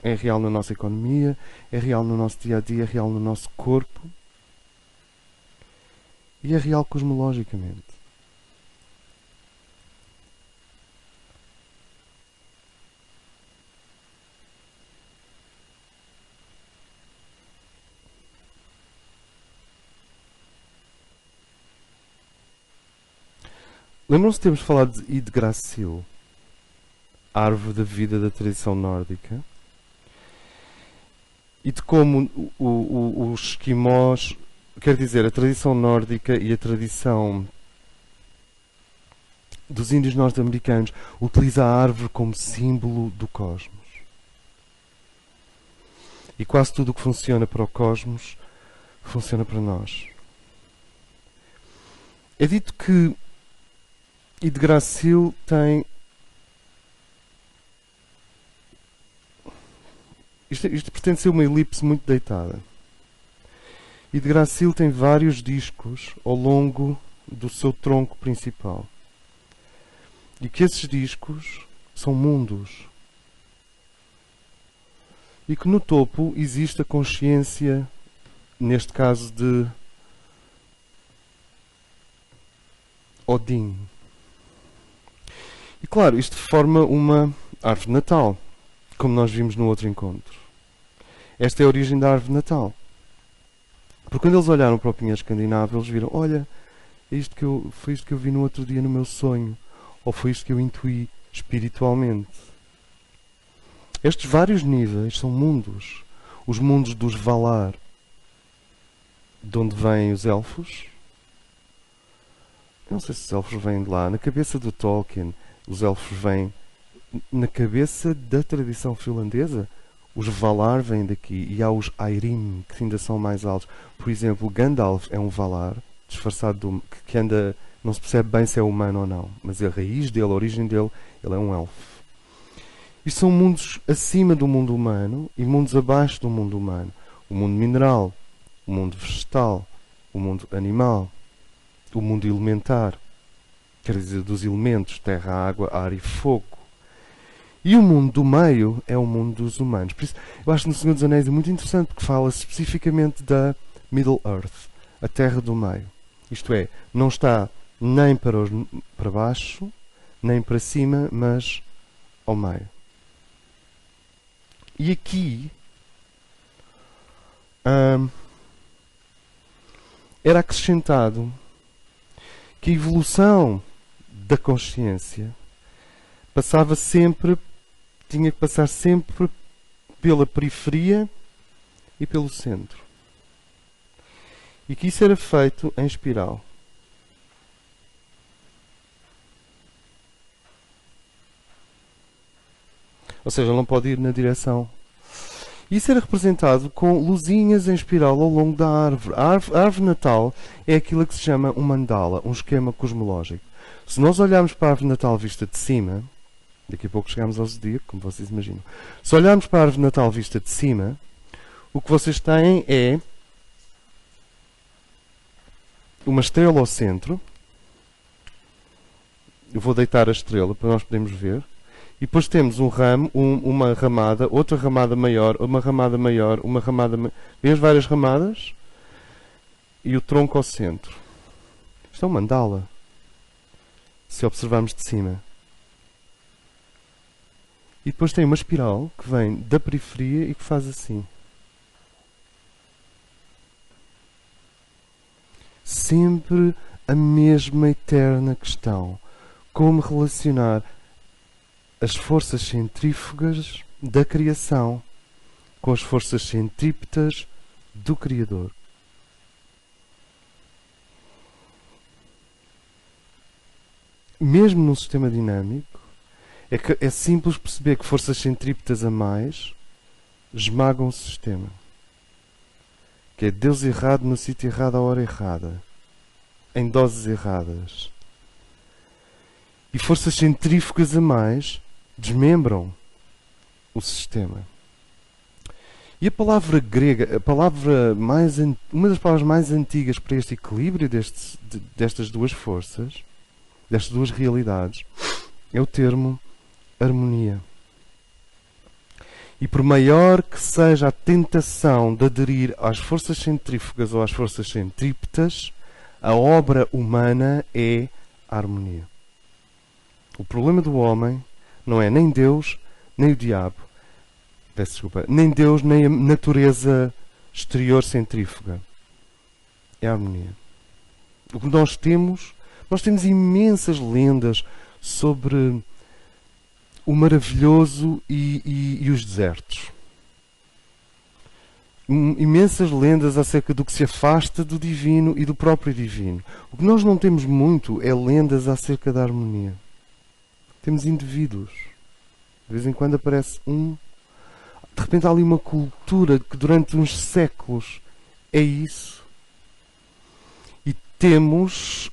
É real na nossa economia, é real no nosso dia-a-dia, é real no nosso corpo. E é real cosmologicamente. Lembram-se de termos falado de Yggdrasil, a árvore da vida da tradição nórdica, e de como os esquimós, quer dizer, a tradição nórdica e a tradição dos índios norte-americanos utiliza a árvore como símbolo do cosmos. E quase tudo o que funciona para o cosmos funciona para nós. É dito que Yggdrasil tem... Isto pretende ser uma elipse muito deitada. Yggdrasil tem vários discos ao longo do seu tronco principal. E que esses discos são mundos. E que no topo existe a consciência, neste caso de Odin. E claro, isto forma uma árvore de Natal, como nós vimos no outro encontro. Esta é a origem da árvore de Natal. Porque quando eles olharam para o pinheiro escandinavo, eles viram, olha, foi isto que eu vi no outro dia no meu sonho. Ou foi isto que eu intuí espiritualmente. Estes vários níveis são mundos. Os mundos dos Valar, de onde vêm os elfos. Eu não sei se os elfos vêm de lá. Na cabeça do Tolkien, os elfos vêm... Na cabeça da tradição finlandesa, os Valar vêm daqui. E há os Airim, que ainda são mais altos. Por exemplo, Gandalf é um Valar, disfarçado que anda... Não se percebe bem se é humano ou não. Mas a raiz dele, a origem dele, ele é um elfo. Isto são mundos acima do mundo humano e mundos abaixo do mundo humano. O mundo mineral, o mundo vegetal, o mundo animal, o mundo elementar, quer dizer, dos elementos, terra, água, ar e fogo. E o mundo do meio é o mundo dos humanos. Por isso, eu acho que no Senhor dos Anéis é muito interessante porque fala especificamente da Middle Earth, a terra do meio. Isto é, não está nem para baixo, nem para cima, mas ao meio. E aqui era acrescentado que a evolução da consciência tinha que passar sempre pela periferia e pelo centro. E que isso era feito em espiral. Ou seja, não pode ir na direção. Isso era representado com luzinhas em espiral ao longo da árvore. A árvore natal é aquilo que se chama um mandala, um esquema cosmológico. Se nós olharmos para a árvore natal vista de cima, daqui a pouco chegamos ao zodíaco, como vocês imaginam. Se olharmos para a árvore natal vista de cima, o que vocês têm é uma estrela ao centro. Eu vou deitar a estrela para nós podermos ver. E depois temos um ramo, uma ramada, outra ramada maior, uma ramada maior, uma ramada maior. Vê as várias ramadas? E o tronco ao centro. Isto é um mandala. Se observarmos de cima. E depois tem uma espiral que vem da periferia e que faz assim. Sempre a mesma eterna questão. Como relacionar as forças centrífugas da criação com as forças centrípetas do Criador. Mesmo num sistema dinâmico, é simples perceber que forças centrípetas a mais esmagam o sistema. Que é Deus errado no sítio errado à hora errada. Em doses erradas. E forças centrífugas a mais desmembram o sistema. E a palavra grega, uma das palavras mais antigas para este equilíbrio destas duas forças, destas duas realidades, é o termo harmonia. E por maior que seja a tentação de aderir às forças centrífugas ou às forças centrípetas, a obra humana é a harmonia. O problema do homem não é nem Deus, nem o diabo. Peço desculpa. Nem Deus, nem a natureza exterior centrífuga. É a harmonia. O que nós temos imensas lendas sobre o maravilhoso e os desertos. Imensas lendas acerca do que se afasta do divino e do próprio divino. O que nós não temos muito é lendas acerca da harmonia. Temos indivíduos. De vez em quando aparece um. De repente há ali uma cultura que durante uns séculos é isso. E temos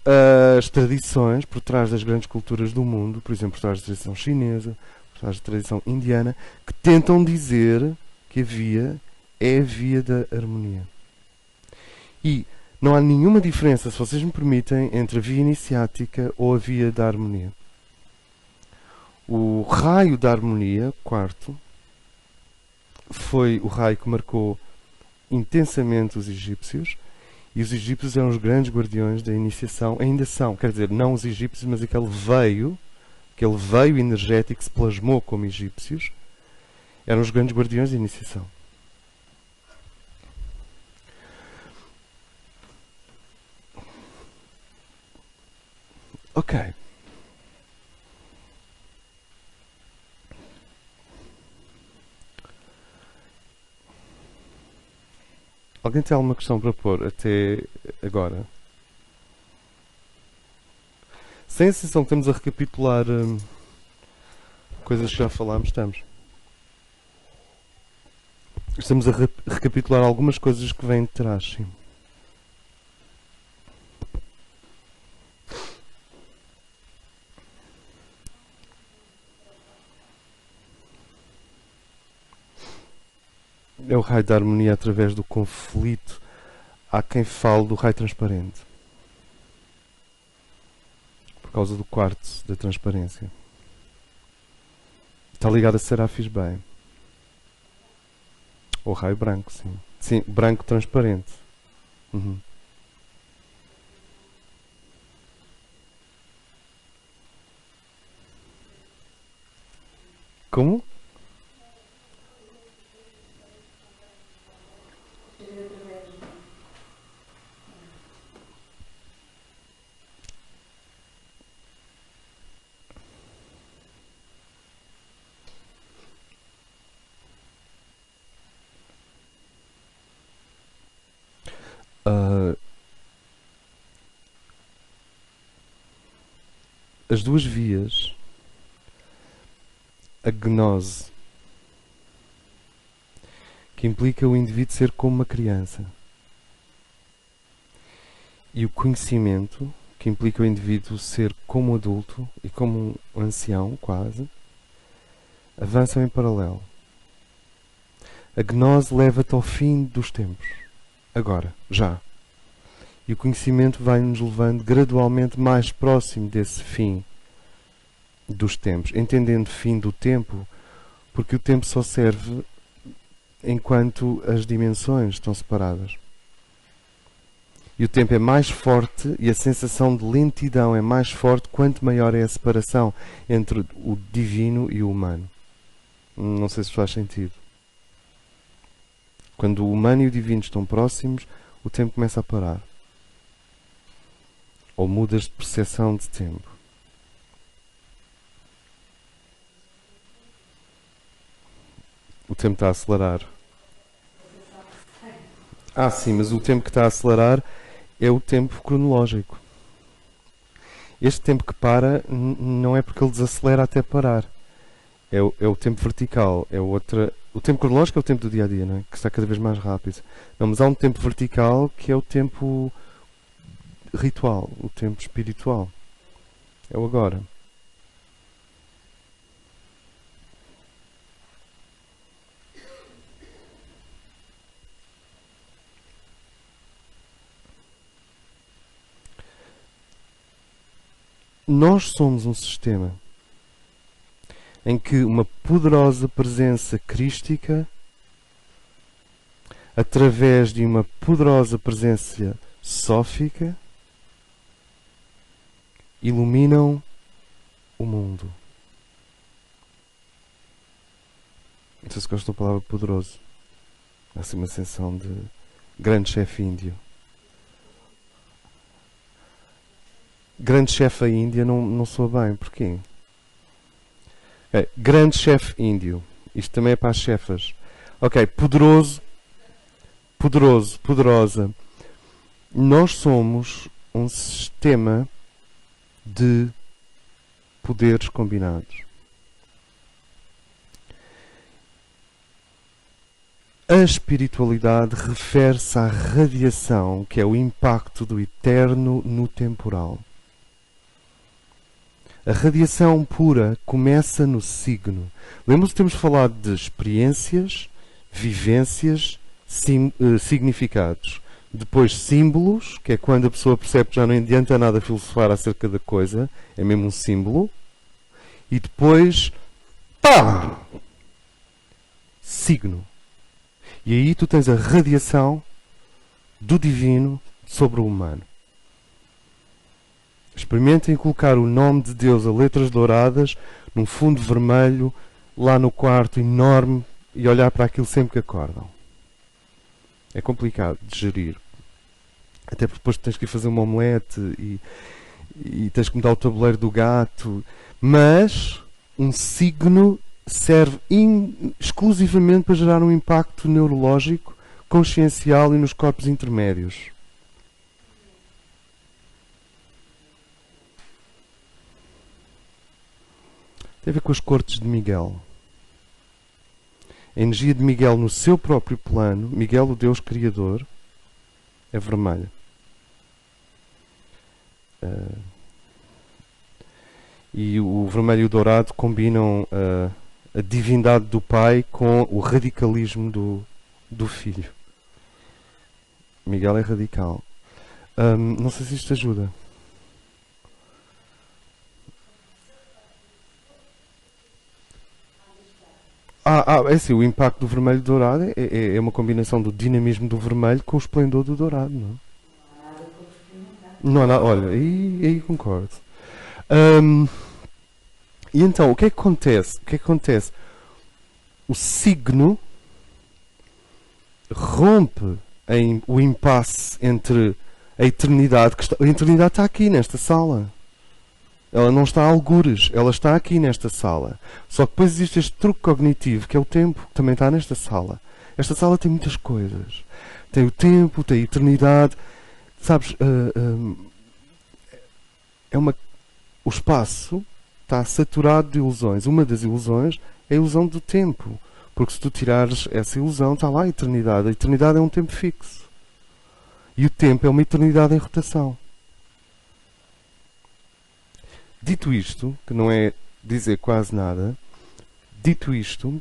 as tradições por trás das grandes culturas do mundo, por exemplo, por trás da tradição chinesa, por trás da tradição indiana, que tentam dizer que a via é a via da harmonia. E não há nenhuma diferença, se vocês me permitem, entre a via iniciática ou a via da harmonia. O raio da harmonia, quarto, foi o raio que marcou intensamente os egípcios, e os egípcios eram os grandes guardiões da iniciação, ainda são, quer dizer, não os egípcios, mas aquele veio energético que se plasmou como egípcios, eram os grandes guardiões da iniciação. Ok. Alguém tem alguma questão para pôr até agora? Sem a sensação que estamos a recapitular coisas que já falámos, estamos. Estamos a recapitular algumas coisas que vêm de trás, sim. É o raio da harmonia através do conflito. Há quem fale do raio transparente. Por causa do quarto da transparência. Está ligado a Serafis Bey. Ou raio branco, sim. Sim, branco transparente. Uhum. Como? As duas vias, a gnose, que implica o indivíduo ser como uma criança, e o conhecimento, que implica o indivíduo ser como um adulto e como um ancião, quase, avançam em paralelo. A gnose leva-te ao fim dos tempos. Agora, já. E o conhecimento vai-nos levando gradualmente mais próximo desse fim dos tempos, entendendo fim do tempo, porque o tempo só serve enquanto as dimensões estão separadas. E o tempo é mais forte e a sensação de lentidão é mais forte quanto maior é a separação entre o divino e o humano. Não sei se faz sentido. Quando o humano e o divino estão próximos, o tempo começa a parar. Ou mudas de percepção de tempo. O tempo está a acelerar. Sim, mas o tempo que está a acelerar é o tempo cronológico. Este tempo que para não é porque ele desacelera até parar. É o tempo vertical. O tempo cronológico é o tempo do dia-a-dia, não é? Que está cada vez mais rápido. Não, mas há um tempo vertical que é o tempo ritual, o tempo espiritual. É o agora. Nós somos um sistema em que uma poderosa presença crística, através de uma poderosa presença sófica, iluminam o mundo. Não sei se gostam da palavra poderoso. Há assim uma sensação de grande chefe índio. Grande chefe índia não soa bem. Porquê? Grande chefe índio. Isto também é para as chefas. Ok, poderoso, poderosa. Nós somos um sistema de poderes combinados. A espiritualidade refere-se à radiação, que é o impacto do eterno no temporal. A radiação pura começa no signo. Lembram-se que temos falado de experiências, vivências, significados. Depois símbolos, que é quando a pessoa percebe que já não adianta nada filosofar acerca da coisa, é mesmo um símbolo. E depois, pá! Signo. E aí tu tens a radiação do divino sobre o humano. Experimentem colocar o nome de Deus a letras douradas num fundo vermelho, lá no quarto enorme, e olhar para aquilo sempre que acordam. É complicado de gerir. Até porque depois tens que ir fazer uma omelete e tens que mudar o tabuleiro do gato. Mas um signo serve exclusivamente para gerar um impacto neurológico, consciencial e nos corpos intermédios. Tem a ver com as cortes de Miguel. A energia de Miguel no seu próprio plano, Miguel, o Deus Criador, é vermelha. E o vermelho e o dourado combinam a divindade do pai com o radicalismo do filho. Miguel é radical. Não sei se isto ajuda. É assim, o impacto do vermelho e do dourado é uma combinação do dinamismo do vermelho com o esplendor do dourado, não é? Não há nada, olha, aí concordo. E então, o que é que acontece? O signo rompe o impasse entre a eternidade, a eternidade está aqui nesta sala. Ela não está a algures, ela está aqui nesta sala. Só que depois existe este truque cognitivo, que é o tempo, que também está nesta sala. Esta sala tem muitas coisas. Tem o tempo, tem a eternidade. Sabes, o espaço está saturado de ilusões. Uma das ilusões é a ilusão do tempo. Porque se tu tirares essa ilusão, está lá a eternidade. A eternidade é um tempo fixo. E o tempo é uma eternidade em rotação. Dito isto, que não é dizer quase nada, dito isto,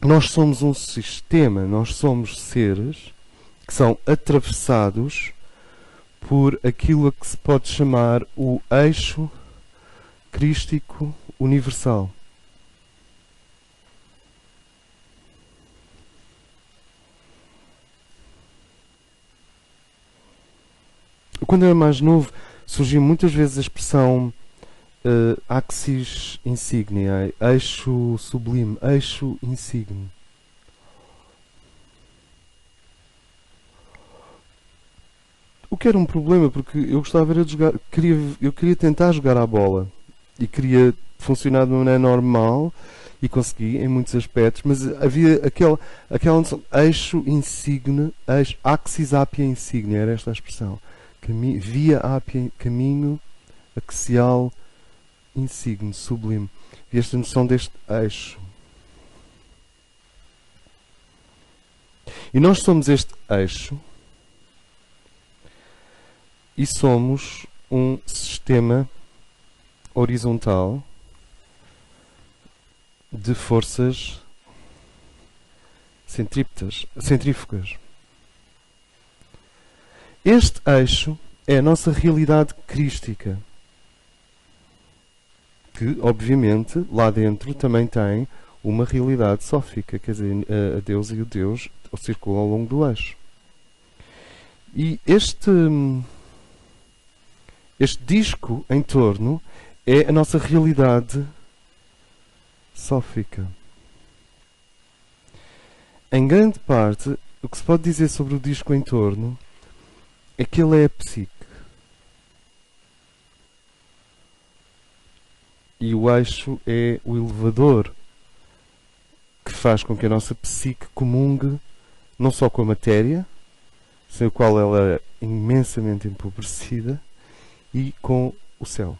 nós somos um sistema, nós somos seres que são atravessados por aquilo a que se pode chamar o eixo crístico universal. Quando eu era mais novo, surgia muitas vezes a expressão axis insignia, eixo sublime, eixo insigne. O que era um problema, porque eu gostava de jogar, eu queria tentar jogar à bola e queria funcionar de uma maneira normal e consegui em muitos aspectos, mas havia aquela noção, eixo insigne, axis apia insignia, era esta a expressão. Via apia, caminho axial insigne, sublime. E esta noção deste eixo. E nós somos este eixo e somos um sistema horizontal de forças centrífugas. Este eixo é a nossa realidade crística, que, obviamente, lá dentro também tem uma realidade sófica, quer dizer, a deusa e o Deus circulam ao longo do eixo. E este disco em torno é a nossa realidade sófica. Em grande parte, o que se pode dizer sobre o disco em torno é que ele é a psique. E o eixo é o elevador que faz com que a nossa psique comungue não só com a matéria, sem o qual ela é imensamente empobrecida, e com o céu.